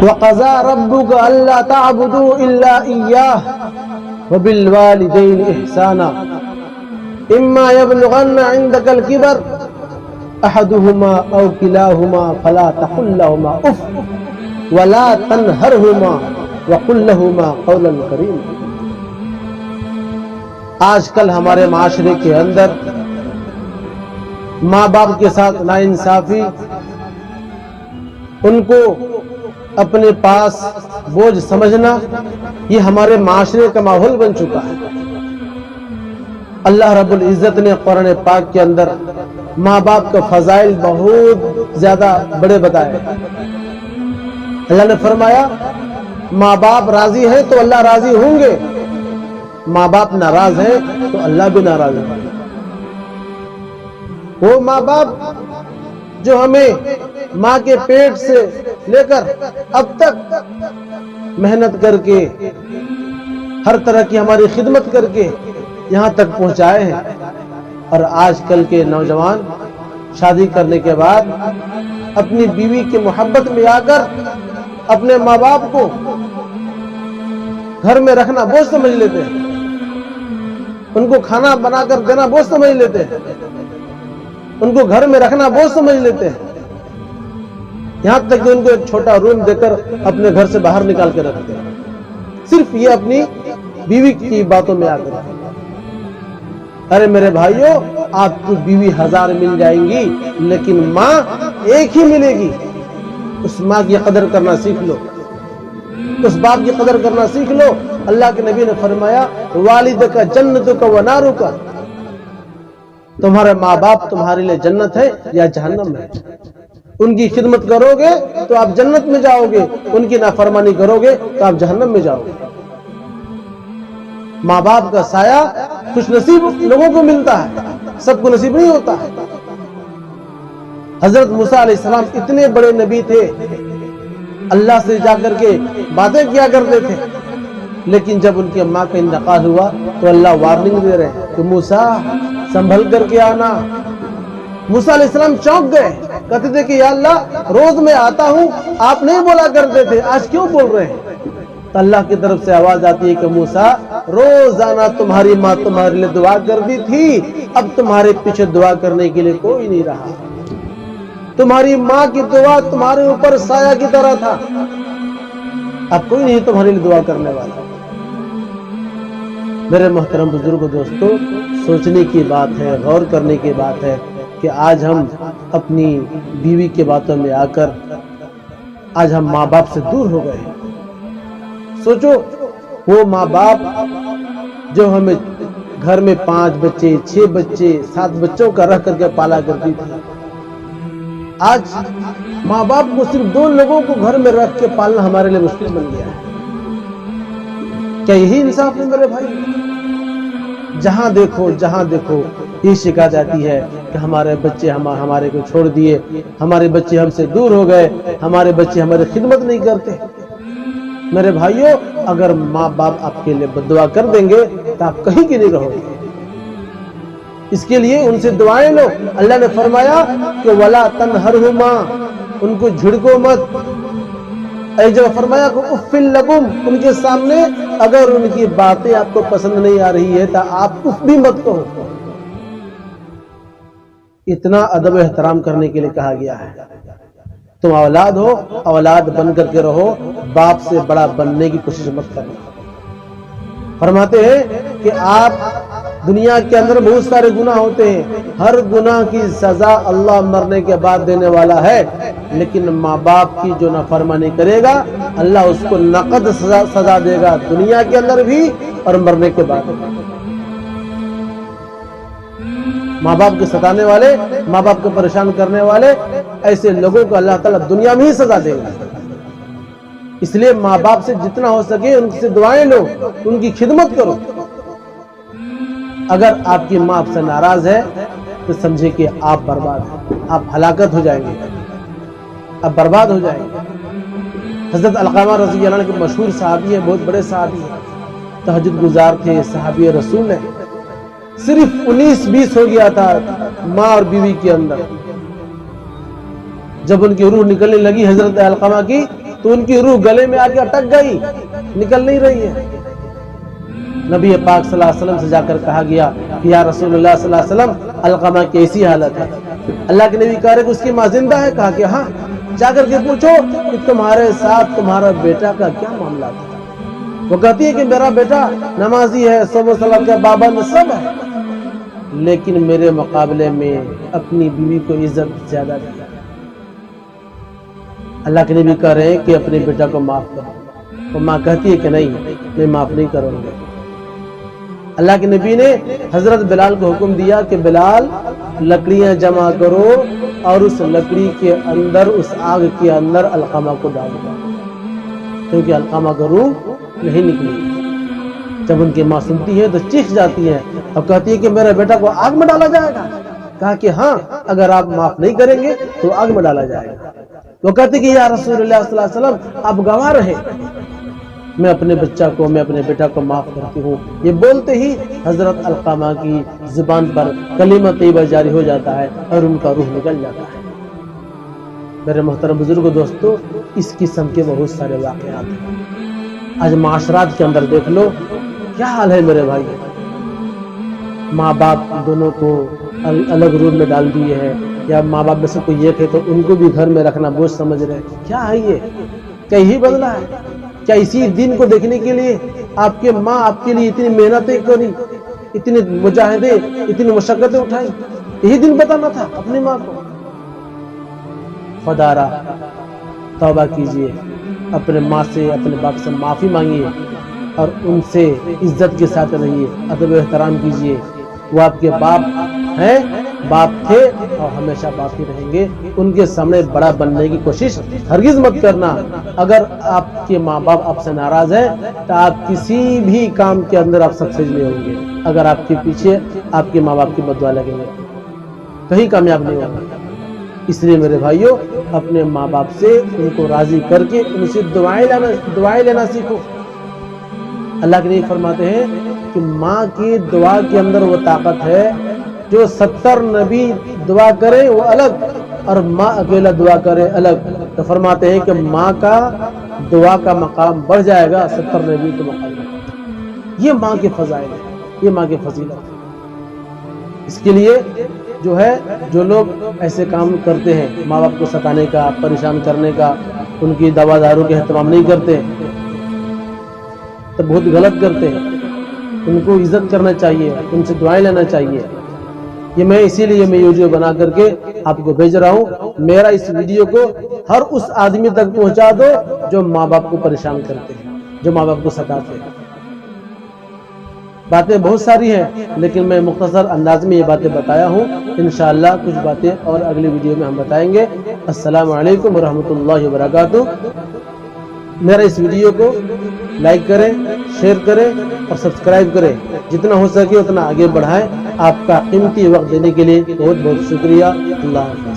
وَقَضَىٰ رَبُّكَ أَلَّا تَعْبُدُوا إِلَّا إِيَّاهُ وَبِالْوَالِدَيْنِ إِحْسَانًا إِمَّا يَبْلُغَنَّ عِندَكَ الْكِبَرَ أَحَدُهُمَا أَوْ كِلَاهُمَا فَلَا تَقُل لَّهُمَا أُفٍّ وَلَا تَنْهَرْهُمَا وَقُل لَّهُمَا قَوْلًا كَرِيمًا۔ آج کل ہمارے معاشرے کے اندر ماں باپ کے ساتھ ناانصافی، ان کو اپنے پاس بوجھ سمجھنا، یہ ہمارے معاشرے کا ماحول بن چکا ہے۔ اللہ رب العزت نے قرآن پاک کے اندر ماں باپ کا فضائل بہت زیادہ بڑے بتائے۔ اللہ نے فرمایا ماں باپ راضی ہیں تو اللہ راضی ہوں گے، ماں باپ ناراض ہیں تو اللہ بھی ناراض ہے۔ وہ ماں باپ جو ہمیں ماں کے پیٹ سے لے کر اب تک محنت کر کے ہر طرح کی ہماری خدمت کر کے یہاں تک پہنچائے ہیں، اور آج کل کے نوجوان شادی کرنے کے بعد اپنی بیوی کی محبت میں آ کر اپنے ماں باپ کو گھر میں رکھنا بوجھ سمجھ لیتے ہیں، ان کو کھانا بنا کر دینا بوجھ سمجھ لیتے ہیں، ان کو گھر میں رکھنا بوجھ سمجھ لیتے ہیں، یہاں تک کہ ان کو ایک چھوٹا روم دے کر اپنے گھر سے باہر نکال کے رکھتے ہیں، صرف یہ اپنی بیوی کی باتوں میں آ کر۔ ارے میرے بھائیوں، آپ کو بیوی 1000 مل جائیں گی لیکن ماں ایک ہی ملے گی۔ اس ماں کی قدر کرنا سیکھ لو، اس باپ کی قدر کرنا سیکھ لو۔ اللہ کے نبی نے فرمایا والدک جنتک و نارک، تمہارے ماں باپ تمہارے لیے جنت ہے یا جہنم ہے۔ ان کی خدمت کرو گے تو آپ جنت میں جاؤ گے، ان کی نافرمانی کرو گے تو آپ جہنم میں جاؤ گے۔ ماں باپ کا سایہ خوش نصیب لوگوں کو ملتا ہے، سب کو نصیب نہیں ہوتا ہے۔ حضرت موسیٰ علیہ السلام اتنے بڑے نبی تھے، اللہ سے جا کر کے باتیں کیا کرتے تھے، لیکن جب ان کی ماں کا انتقال ہوا تو اللہ وارننگ دے رہے ہیں کہ موسیٰ سنبھل کر کے آنا۔ موسیٰ علیہ السلام چونک گئے، کہتے تھے کہ یا اللہ روز میں آتا ہوں، آپ نہیں بولا کرتے تھے، آج کیوں بول رہے ہیں؟ تو اللہ کی طرف سے آواز آتی ہے کہ موسیٰ روزانہ تمہاری ماں تمہارے لیے دعا کرتی تھی، اب تمہارے پیچھے دعا کرنے کے لیے کوئی نہیں رہا۔ تمہاری ماں کی دعا تمہارے اوپر سایہ کی طرح تھا، اب کوئی نہیں تمہارے لیے دعا کرنے والا۔ میرے محترم بزرگوں، دوستو، سوچنے کی بات ہے، غور کرنے کی بات ہے کہ آج ہم اپنی بیوی کے باتوں میں آ کر آج ہم ماں باپ سے دور ہو گئے ہیں۔ سوچو وہ ماں باپ جو ہمیں گھر میں 5 بچے 6 بچے 7 بچوں کا رکھ کر کے پالا کرتی تھی، آج ماں باپ کو صرف 2 لوگوں کو گھر میں رکھ کے پالنا ہمارے لیے مشکل بن گیا ہے۔ کیا یہی انصاف ہے میرے بھائی؟ جہاں دیکھو یہ شکایت آتی ہے کہ ہمارے بچے ہمارے کو چھوڑ دیے، ہمارے بچے ہم سے دور ہو گئے، ہمارے بچے ہماری خدمت نہیں کرتے۔ میرے بھائیوں، اگر ماں باپ آپ کے لیے بددعا کر دیں گے تو آپ کہیں کی نہیں رہو گے۔ اس کے لیے ان سے دعائیں لو۔ اللہ نے فرمایا کہ وَلَا تَنْهَرْهُمَا، ان کو جھڑکو مت۔ جب فرمایا کہ اُفٍّ لَكُمْ، ان کے سامنے اگر ان کی باتیں آپ کو پسند نہیں آ رہی ہے تو آپ اف بھی مت کہو۔ اتنا ادب و احترام کرنے کے لیے کہا گیا ہے۔ تم اولاد ہو، اولاد بن کر کے رہو، باپ سے بڑا بننے کی کوشش مت کرنا۔ فرماتے ہیں کہ آپ دنیا کے اندر بہت سارے گناہ ہوتے ہیں، ہر گناہ کی سزا اللہ مرنے کے بعد دینے والا ہے، لیکن ماں باپ کی جو نافرمانی کرے گا اللہ اس کو نقد سزا دے گا، دنیا کے اندر بھی اور مرنے کے بعد۔ ماں باپ کے ستانے والے، ماں باپ کو پریشان کرنے والے ایسے لوگوں کو اللہ تعالیٰ دنیا میں ہی سزا دے گا۔ اس لیے ماں باپ سے جتنا ہو سکے ان سے دعائیں لو، ان کی خدمت کرو۔ اگر آپ کی ماں آپ سے ناراض ہے تو سمجھے کہ آپ برباد ہیں، آپ ہلاکت ہو جائیں گے، آپ برباد ہو جائیں گے۔ حضرت علقمہ رضی اللہ عنہ کے مشہور صحابی ہیں، بہت بڑے صحابی ہیں، تہجد گزار تھے، صحابی رسول ہیں۔ صرف 19-20 ہو گیا تھا ماں اور بیوی کے اندر۔ جب ان کی روح نکلنے لگی حضرت علقمہ کی تو ان کی روح گلے میں آ کے اٹک گئی, نکل نہیں رہی ہے. نبی پاک صلی اللہ علیہ وسلم سے جا کر کہا گیا کہ یا رسول اللہ صلی اللہ علیہ وسلم علقمہ کیسی حالت ہے؟ اللہ کے نبی کہہ رہے کہ اس کی ماں زندہ ہے. کہا کہ ہاں, جا کر کے پوچھو کہ تمہارے ساتھ تمہارا بیٹا کا کیا معاملہ تھا. وہ کہتی ہے کہ میرا بیٹا نمازی ہے, صبح و صلاۃ کا پابند سب ہے, لیکن میرے مقابلے میں اپنی بیوی کو عزت زیادہ دی. اللہ کے نبی کہہ رہے ہیں کہ اپنے بیٹا کو معاف کرو. وہ ماں کہتی ہے کہ نہیں, میں معاف نہیں کروں گا. اللہ کے نبی نے حضرت بلال کو حکم دیا کہ بلال لکڑیاں جمع کرو اور اس لکڑی کے اندر, اس آگ کے اندر علقمہ کو ڈال دو, کیونکہ علقمہ کا روح نہیں نکلی. جب ان کی ماں سنتی ہے تو چیخ جاتی ہے اور کہتی ہے کہ میرے بیٹا کو آگ میں ڈالا جائے گا. کہا کہ ہاں, اگر آپ معاف نہیں کریں گے تو آگ میں ڈالا جائے گا. وہ کہتی کہ یا رسول اللہ صلی اللہ علیہ وسلم آپ گواہ رہے, میں اپنے بچہ کو, میں اپنے بیٹا کو معاف کرتی ہوں. یہ بولتے ہی حضرت علقمہ کی زبان پر کلمہ طیبہ جاری ہو جاتا ہے اور ان کا روح نکل جاتا ہے. میرے محترم بزرگوں, دوستو, اس قسم کے بہت سارے واقعات ہیں. آج معاشرات کے اندر دیکھ لو کیا حال ہے میرے بھائی. ماں باپ دونوں کو الگ روم میں ڈال دیے ہیں, یا ماں باپ میں سے کوئی ایک ہے تو ان کو بھی گھر میں رکھنا بوجھ سمجھ رہے ہیں. کیا ہے یہ؟ کیا یہی بدلا ہے؟ کیا اسی دن کو دیکھنے کے لیے آپ کے ماں آپ کے لیے اتنی محنتیں کری, اتنے مجاہدے, اتنی مشقتیں اٹھائی, یہی دن بتانا تھا اپنی ماں کو؟ خدا را توبہ کیجئے, اپنے ماں سے, اپنے باپ سے معافی مانگیے اور ان سے عزت کے ساتھ رہیے, ادب و احترام کیجئے. وہ آپ کے باپ ہیں, باپ تھے اور ہمیشہ باپ ہی رہیں گے. ان کے سامنے بڑا بننے کی کوشش ہرگز مت کرنا. اگر آپ کے ماں باپ آپ سے ناراض ہیں تو آپ کسی بھی کام کے اندر آپ سکسیس نہیں ہوں گے. اگر آپ کے پیچھے آپ کے ماں باپ کی بد دعا لگیں گے کہیں کامیاب نہیں ہوں گے. اس لیے میرے بھائیوں, اپنے ماں باپ سے ان کو راضی کر کے ان سے دعائیں لینا سیکھو. اللہ کے نبی فرماتے ہیں کہ ماں کی دعا کے اندر وہ طاقت ہے, جو 70 نبی دعا کرے وہ الگ اور ماں اکیلا دعا کرے الگ. تو فرماتے ہیں کہ ماں کا دعا کا مقام بڑھ جائے گا 70 نبی کے مقابلے. یہ ماں کے فضائل ہے, یہ ماں کی فضیلت ہے. اس کے لیے جو ہے, جو لوگ ایسے کام کرتے ہیں, ماں باپ کو ستانے کا, پریشان کرنے کا, ان کی دوا دارو کے اہتمام نہیں کرتے تو بہت غلط کرتے ہیں. ان کو عزت کرنا چاہیے, ان سے دعائیں لینا چاہیے. یہ میں اسی لیے میں ویڈیو بنا کر کے آپ کو بھیج رہا ہوں. میرا اس ویڈیو کو ہر اس آدمی تک پہنچا دو جو ماں باپ کو پریشان کرتے ہیں, جو ماں باپ کو ستاتے ہیں. باتیں بہت ساری ہیں لیکن میں مختصر انداز میں یہ باتیں بتایا ہوں. انشاءاللہ کچھ باتیں اور اگلی ویڈیو میں ہم بتائیں گے. السلام علیکم ورحمۃ اللہ وبرکاتہ. میرا اس ویڈیو کو لائک کریں, شیئر کریں اور سبسکرائب کریں. جتنا ہو سکے اتنا آگے بڑھائیں. آپ کا قیمتی وقت دینے کے لیے بہت بہت شکریہ. اللہ حافظ.